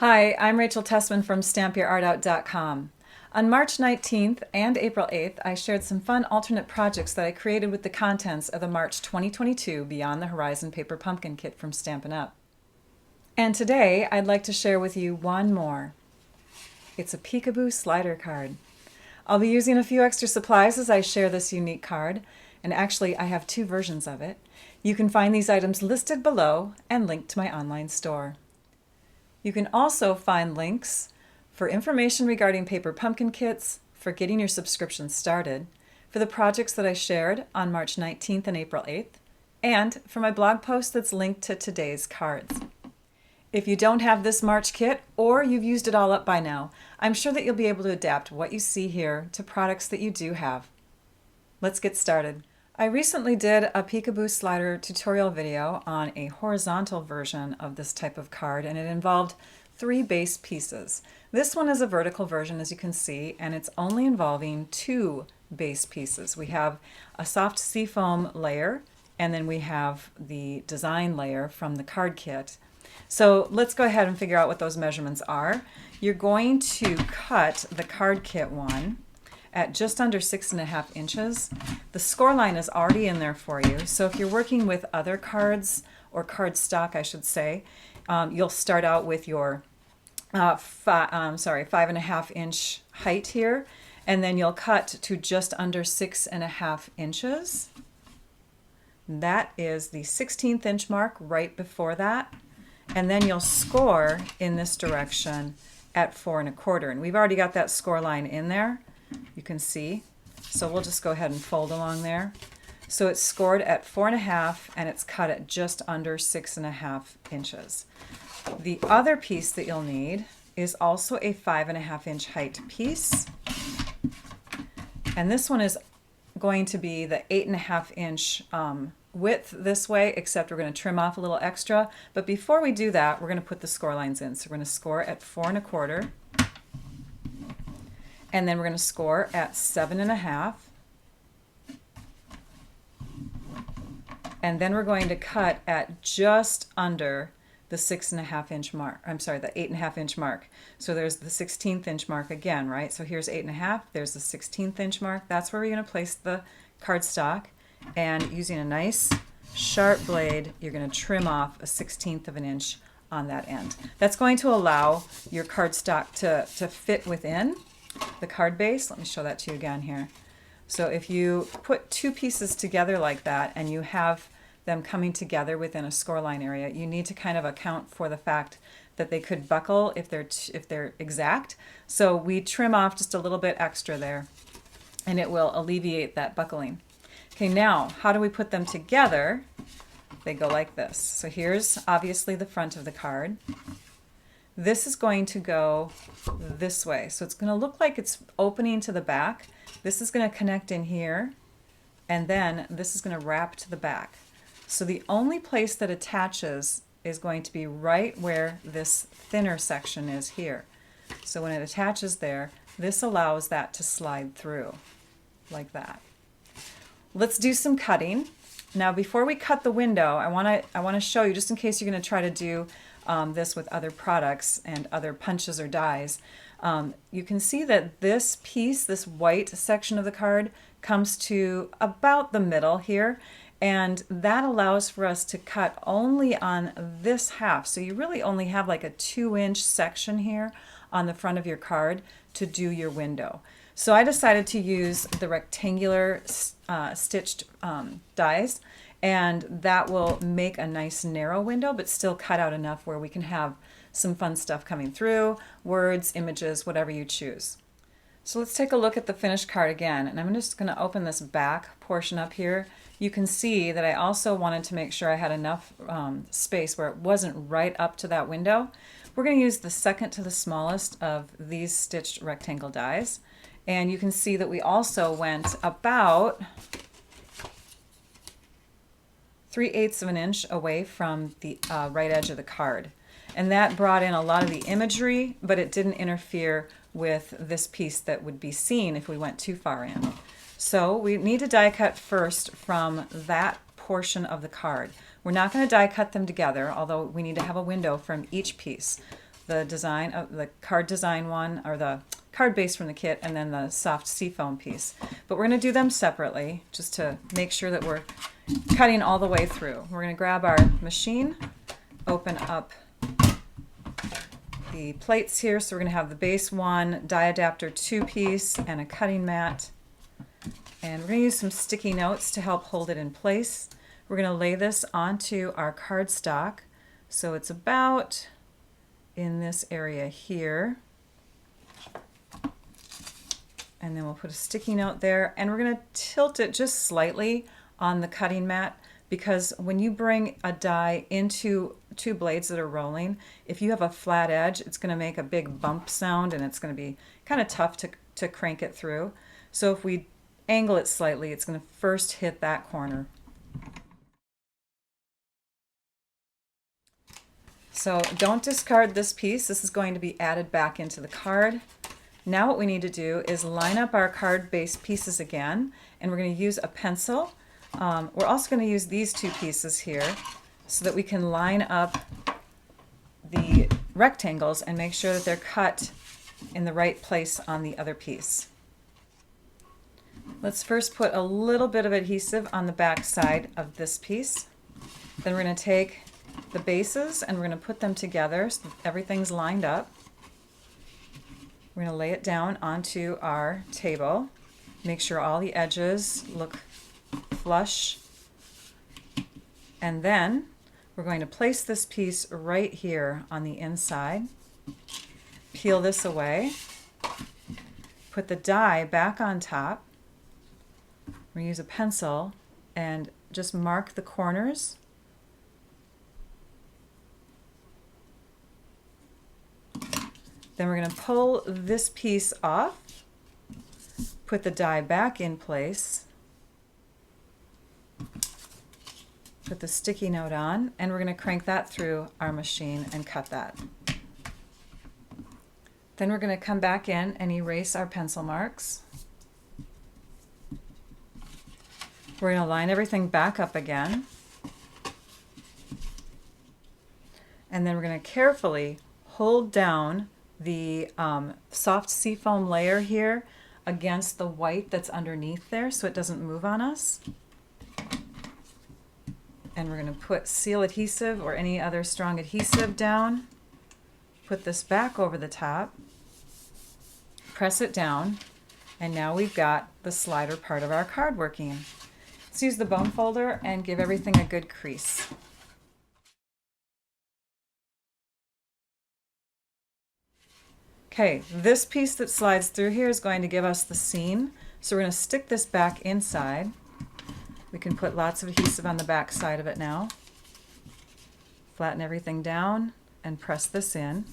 Hi, I'm Rachel Tessman from stampyourartout.com. On March 19th and April 8th, I shared some fun alternate projects that I created with the contents of the March 2022 Beyond the Horizon Paper Pumpkin Kit from Stampin' Up! And today, I'd like to share with you one more. It's a peekaboo slider card. I'll be using a few extra supplies as I share this unique card, and actually I have two versions of it. You can find these items listed below and linked to my online store. You can also find links for information regarding paper pumpkin kits, for getting your subscription started, for the projects that I shared on March 19th and April 8th, and for my blog post that's linked to today's cards. If you don't have this March kit, or you've used it all up by now, I'm sure that you'll be able to adapt what you see here to products that you do have. Let's get started. I recently did a peekaboo slider tutorial video on a horizontal version of this type of card, and it involved 3 base pieces. This one is a vertical version, as you can see, and it's only involving 2 base pieces. We have a soft seafoam layer, and then we have the design layer from the card kit. So let's go ahead and figure out what those measurements are. You're going to cut the card kit one at just under 6.5 inches. The score line is already in there for you. So if you're working with other cards, or cardstock I should say, you'll start out with your 5.5 inch height here, and then you'll cut to just under 6.5 inches. That is the 16th inch mark right before that. And then you'll score in this direction at 4.25. And we've already got that score line in there. You can see. So we'll just go ahead and fold along there. So it's scored at 4.5 and it's cut at just under 6.5 inches. The other piece that you'll need is also a 5.5 inch height piece. And this one is going to be the 8.5 inch width this way, except we're going to trim off a little extra. But before we do that, we're going to put the score lines in. So we're going to score at 4.25. And then we're going to score at 7.5. And then we're going to cut at just under the 6.5 inch mark. I'm sorry, the 8.5 inch mark. So there's the 16th inch mark again, right? So here's 8.5, there's the 16th inch mark. That's where we're going to place the cardstock. And using a nice sharp blade, you're going to trim off a 1/16 of an inch on that end. That's going to allow your cardstock to fit within the card base. Let me show that to you again here. So if you put 2 pieces together like that and you have them coming together within a score line area, you need to kind of account for the fact that they could buckle if they're exact. So we trim off just a little bit extra there, and it will alleviate that buckling. Okay, now how do we put them together? They go like this. So here's obviously the front of the card. This is going to go this way. So it's going to look like it's opening to the back. This is going to connect in here, and then this is going to wrap to the back. So the only place that attaches is going to be right where this thinner section is here. So when it attaches there, this allows that to slide through like that. Let's do some cutting. Now before we cut the window, I want to show you, just in case you're going to try to do this with other products and other punches or dies. You can see that this piece, this white section of the card, comes to about the middle here, and that allows for us to cut only on this half. So you really only have like a 2-inch section here on the front of your card to do your window. So I decided to use the rectangular stitched dies, and that will make a nice narrow window, but still cut out enough where we can have some fun stuff coming through, words, images, whatever you choose. So let's take a look at the finished card again, and I'm just going to open this back portion up here. You can see that I also wanted to make sure I had enough space where it wasn't right up to that window. We're going to use the second to the smallest of these stitched rectangle dies. And you can see that we also went about 3/8 of an inch away from the right edge of the card. And that brought in a lot of the imagery, but it didn't interfere with this piece that would be seen if we went too far in. So we need to die cut first from that portion of the card. We're not going to die cut them together, although we need to have a window from each piece. the design of the card design one, or the card base from the kit, and then the soft seafoam piece. But we're going to do them separately just to make sure that we're cutting all the way through. We're going to grab our machine, open up the plates here. So we're going to have the base 1, die adapter 2 piece, and a cutting mat. And we're going to use some sticky notes to help hold it in place. We're going to lay this onto our cardstock. So it's about in this area here. And then we'll put a sticky note there, and we're going to tilt it just slightly on the cutting mat, because when you bring a die into 2 blades that are rolling, if you have a flat edge, it's going to make a big bump sound, and it's going to be kind of tough to crank it through. So if we angle it slightly, it's going to first hit that corner. So don't discard this piece. This is going to be added back into the card. Now what we need to do is line up our card-based pieces again, and we're going to use a pencil. We're also going to use these 2 pieces here so that we can line up the rectangles and make sure that they're cut in the right place on the other piece. Let's first put a little bit of adhesive on the back side of this piece. Then we're going to take the bases and we're going to put them together so that everything's lined up. We're going to lay it down onto our table. Make sure all the edges look flush. And then we're going to place this piece right here on the inside. Peel this away. Put the die back on top. We're going to use a pencil and just mark the corners. Then we're going to pull this piece off, put the die back in place, put the sticky note on, and we're going to crank that through our machine and cut that. Then we're going to come back in and erase our pencil marks. We're going to line everything back up again. And then we're going to carefully hold down the soft seafoam layer here against the white that's underneath there so it doesn't move on us. And we're going to put seal adhesive or any other strong adhesive down. Put this back over the top. Press it down. And now we've got the slider part of our card working. Let's use the bone folder and give everything a good crease. Okay, this piece that slides through here is going to give us the seam. So we're going to stick this back inside. We can put lots of adhesive on the back side of it now. Flatten everything down and press this in.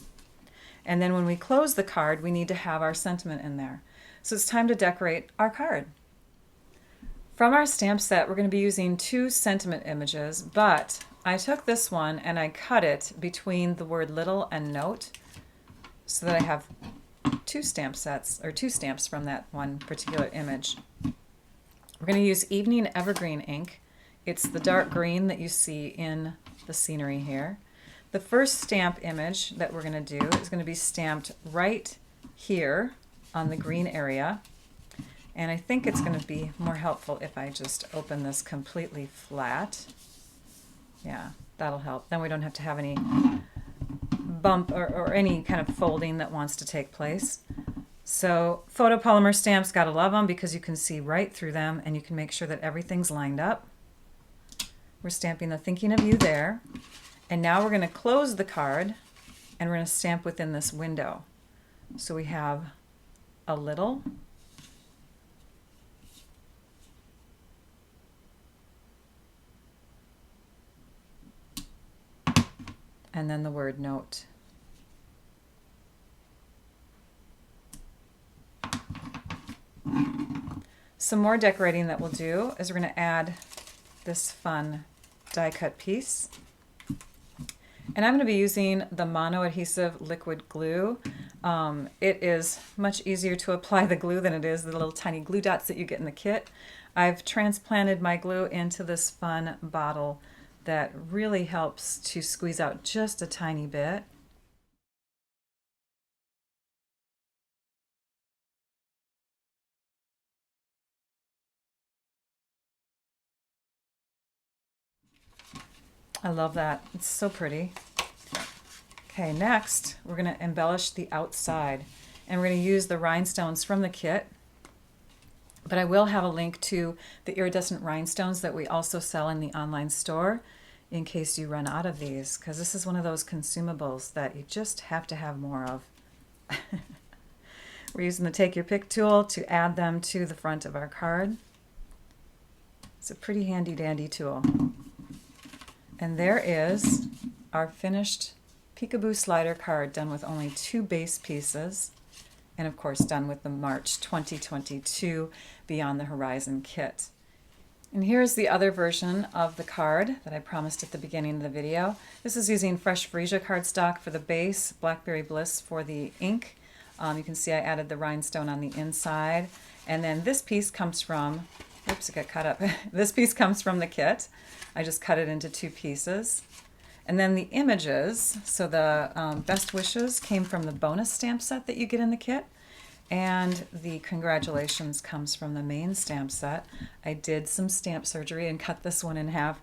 And then when we close the card, we need to have our sentiment in there. So it's time to decorate our card. From our stamp set, we're going to be using 2 sentiment images, but I took this one and I cut it between the word little and note, so that I have 2 stamp sets, or 2 stamps from that one particular image. We're going to use Evening Evergreen ink. It's the dark green that you see in the scenery here. The first stamp image that we're going to do is going to be stamped right here on the green area. And I think it's going to be more helpful if I just open this completely flat. Yeah, that'll help. Then we don't have to have any bump or any kind of folding that wants to take place. So photopolymer stamps, gotta love them because you can see right through them and you can make sure that everything's lined up. We're stamping the thinking of you there. And now we're going to close the card and we're going to stamp within this window. So we have a little, and then the word note. Some more decorating that we'll do is we're going to add this fun die cut piece. And I'm going to be using the mono adhesive liquid glue. It is much easier to apply the glue than it is the little tiny glue dots that you get in the kit. I've transplanted my glue into this fun bottle that really helps to squeeze out just a tiny bit. I love that. It's so pretty. Okay, next we're going to embellish the outside, and we're going to use the rhinestones from the kit. But I will have a link to the iridescent rhinestones that we also sell in the online store in case you run out of these, because this is one of those consumables that you just have to have more of. We're using the Take Your Pick tool to add them to the front of our card. It's a pretty handy dandy tool. And there is our finished Peekaboo Slider card, done with only 2 base pieces, and of course done with the March 2022 Beyond the Horizon kit. And here's the other version of the card that I promised at the beginning of the video. This is using fresh Freesia cardstock for the base, Blackberry Bliss for the ink. You can see I added the rhinestone on the inside. And then this piece comes from, oops, it got cut up. This piece comes from the kit. I just cut it into 2 pieces. And then the images, so the best wishes came from the bonus stamp set that you get in the kit. And the congratulations comes from the main stamp set. I did some stamp surgery and cut this one in half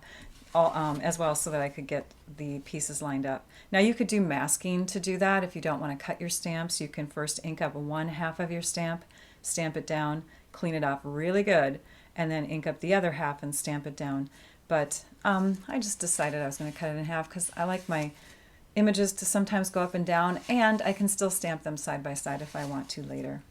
as well so that I could get the pieces lined up. Now you could do masking to do that. If you don't want to cut your stamps, you can first ink up 1/2 of your stamp, stamp it down, clean it off really good, and then ink up the other half and stamp it down. But I just decided I was going to cut it in half because I like my images to sometimes go up and down, and I can still stamp them side by side if I want to later.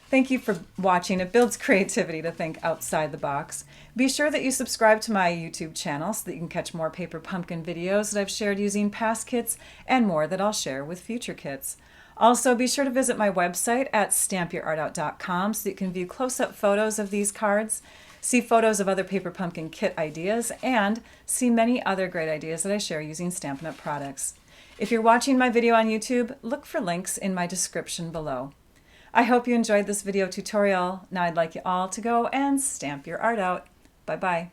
Thank you for watching. It builds creativity to think outside the box. Be sure that you subscribe to my YouTube channel so that you can catch more paper pumpkin videos that I've shared using past kits and more that I'll share with future kits. Also, be sure to visit my website at stampyourartout.com so that you can view close-up photos of these cards, see photos of other paper pumpkin kit ideas, and see many other great ideas that I share using Stampin' Up! Products. If you're watching my video on YouTube, look for links in my description below. I hope you enjoyed this video tutorial. Now I'd like you all to go and stamp your art out. Bye-bye.